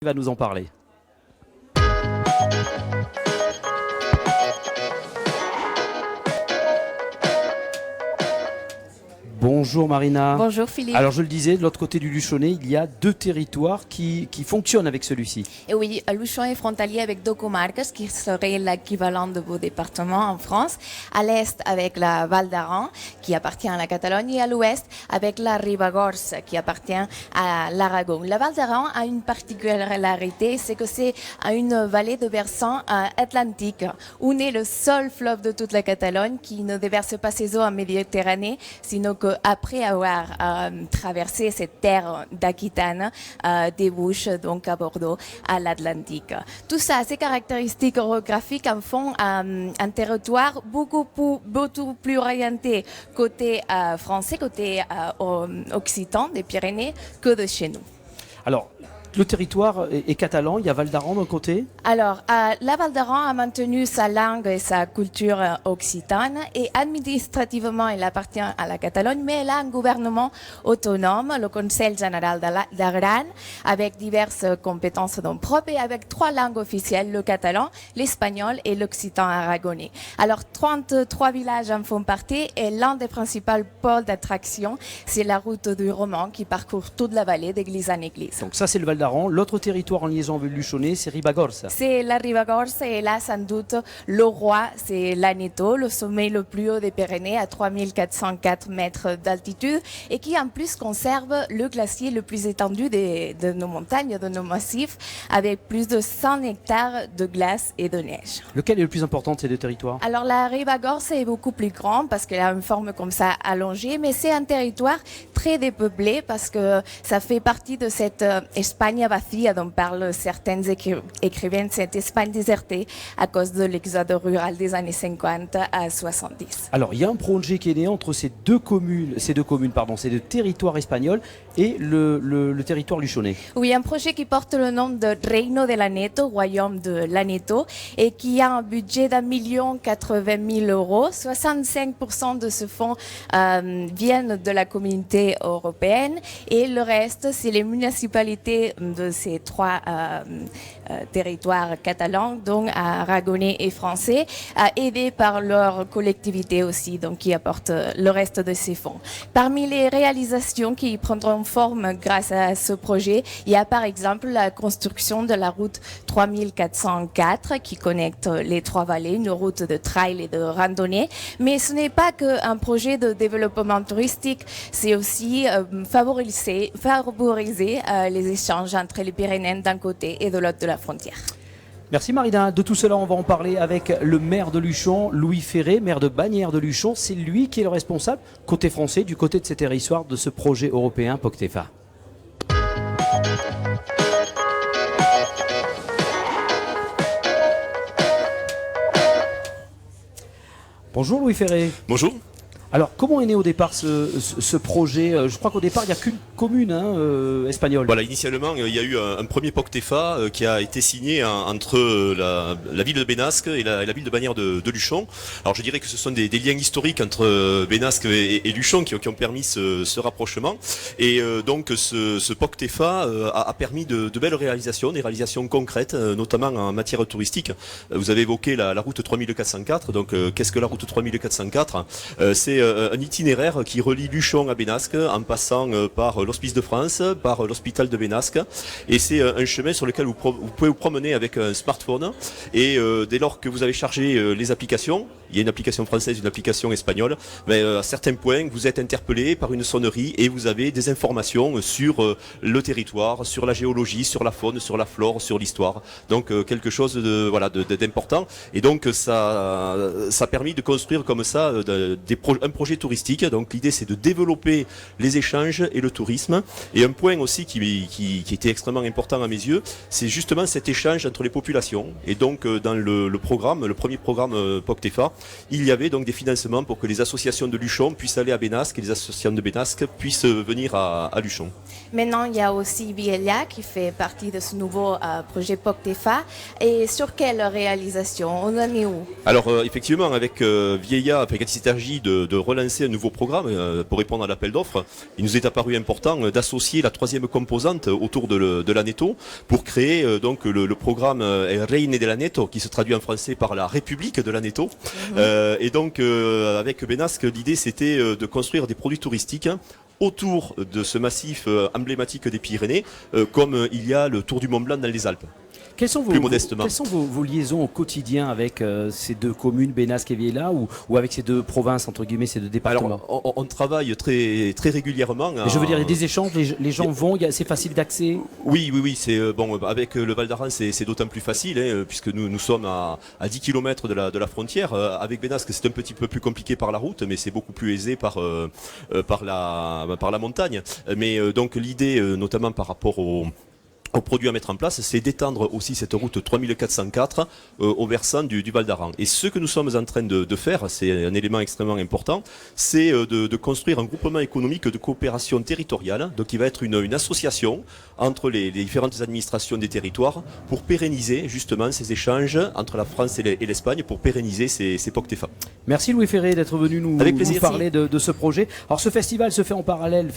Il va nous en parler. Bonjour Marina. Bonjour Philippe. Alors je le disais, de l'autre côté du Luchonnet, il y a deux territoires qui fonctionnent avec celui-ci. Et oui, Luchon est frontalier avec deux comarques qui seraient l'équivalent de vos départements en France. À l'est avec la Val d'Aran qui appartient à la Catalogne et à l'ouest avec la Ribagorça qui appartient à l'Aragon. La Val d'Aran a une particularité, c'est que c'est une vallée de versant atlantique où naît le seul fleuve de toute la Catalogne qui ne déverse pas ses eaux en Méditerranée, sinon qu'après avoir traversé cette terre d'Aquitaine, débouche donc à Bordeaux, à l'Atlantique. Tout ça, ces caractéristiques orographiques en font un territoire beaucoup plus orienté côté français, côté occitan des Pyrénées que de chez nous. Alors, le territoire est catalan, il y a Val d'Aran d'un côté. Alors, la Val d'Aran a maintenu sa langue et sa culture occitane et administrativement, elle appartient à la Catalogne, mais elle a un gouvernement autonome, le Conseil général d'Aran, avec diverses compétences propres et avec trois langues officielles, le catalan, l'espagnol et l'occitan aragonais. Alors, 33 villages en font partie et l'un des principaux pôles d'attraction, c'est la route du Roman qui parcourt toute la vallée d'église en église. Donc ça c'est le Val d'Aran. L'autre territoire en liaison avec le Luchonnet, c'est Ribagorça. C'est la Ribagorça et là, sans doute, le roi, c'est l'Aneto, le sommet le plus haut des Pyrénées à 3404 mètres d'altitude et qui en plus conserve le glacier le plus étendu de nos montagnes, de nos massifs, avec plus de 100 hectares de glace et de neige. Lequel est le plus important de ces deux territoires? Alors la Ribagorça est beaucoup plus grande parce qu'elle a une forme comme ça allongée, mais c'est un territoire très dépeuplé parce que ça fait partie de cette Espagne vacía dont parlent certains écrivains, cette Espagne désertée à cause de l'exode rural des années 50 à 70. Alors il y a un projet qui est né entre ces deux territoires espagnols et le territoire luchonnais. Oui, un projet qui porte le nom de Reino de l'Aneto, royaume de l'Aneto, et qui a un budget d'1,080 000 €. 65% de ce fonds viennent de la communauté européenne et le reste, c'est les municipalités de ces trois territoires catalans, donc aragonais et français, aidés par leur collectivité aussi, donc qui apportent le reste de ces fonds. Parmi les réalisations qui prendront forme grâce à ce projet, il y a par exemple la construction de la route 3404 qui connecte les trois vallées, une route de trail et de randonnée. Mais ce n'est pas qu'un projet de développement touristique, c'est aussi favoriser les échanges entre les Pyrénées d'un côté et de l'autre de la frontière. Merci Marina. De tout cela, on va en parler avec le maire de Luchon, Louis Ferré, maire de Bagnères de Luchon. C'est lui qui est le responsable, côté français, du côté de ces territoires, de ce projet européen POCTEFA. Bonjour Louis Ferré. Bonjour. Alors, comment est né au départ ce projet? Je crois qu'au départ, il n'y a qu'une commune espagnole. Voilà, initialement, il y a eu un premier POCTEFA qui a été signé entre la ville de Benasque et la ville de Bagnères de Luchon. Alors, je dirais que ce sont des liens historiques entre Benasque et Luchon qui ont permis ce rapprochement. Et donc, ce POCTEFA a permis de belles réalisations, des réalisations concrètes, notamment en matière touristique. Vous avez évoqué la route 3404. Donc, qu'est-ce que la route 3404? C'est un itinéraire qui relie Luchon à Benasque en passant par l'Hospice de France, par l'hôpital de Benasque, et c'est un chemin sur lequel vous pouvez vous promener avec un smartphone et dès lors que vous avez chargé les applications, il y a une application française, une application espagnole, mais à certains points vous êtes interpellé par une sonnerie et vous avez des informations sur le territoire, sur la géologie, sur la faune, sur la flore, sur l'histoire. Donc quelque chose d'important, et donc ça a permis de construire comme ça un projet touristique. Donc l'idée c'est de développer les échanges et le tourisme. Et un point aussi qui était extrêmement important à mes yeux, c'est justement cet échange entre les populations. Et donc dans le premier programme POCTEFA, il y avait donc des financements pour que les associations de Luchon puissent aller à Bénasque et les associations de Bénasque puissent venir à Luchon. Maintenant, il y a aussi Vielia qui fait partie de ce nouveau projet POCTEFA. Et sur quelle réalisation? On en est où? Alors effectivement, avec Vieilla, quand il s'agit de relancer un nouveau programme pour répondre à l'appel d'offres, il nous est apparu important d'associer la troisième composante autour de l'Aneto pour créer donc le programme Reine de l'Aneto, qui se traduit en français par la République de l'Aneto. Et donc avec Bénasque, l'idée c'était de construire des produits touristiques autour de ce massif emblématique des Pyrénées, comme il y a le Tour du Mont Blanc dans les Alpes. Quelles sont Plus modestement. Quelles sont vos liaisons au quotidien avec ces deux communes, Bénasque et Viella, ou avec ces deux provinces, entre guillemets, ces deux départements? Alors, on travaille très régulièrement. Mais je veux dire, il y a des échanges, les gens vont, c'est facile d'accès? Oui, c'est bon. Avec le Val d'Aran, c'est d'autant plus facile, hein, puisque nous sommes à 10 km de la frontière. Avec Bénasque, c'est un petit peu plus compliqué par la route, mais c'est beaucoup plus aisé par la montagne. Mais donc l'idée, notamment par rapport aux produits à mettre en place, c'est d'étendre aussi cette route 3404 au versant du Val d'Aran. Et ce que nous sommes en train de faire, c'est un élément extrêmement important, c'est de construire un groupement économique de coopération territoriale, donc qui va être une association entre les différentes administrations des territoires pour pérenniser justement ces échanges entre la France et l'Espagne, pour pérenniser ces POCTEFA. Merci Louis Ferré d'être venu nous parler de ce projet. Alors ce festival se fait en parallèle,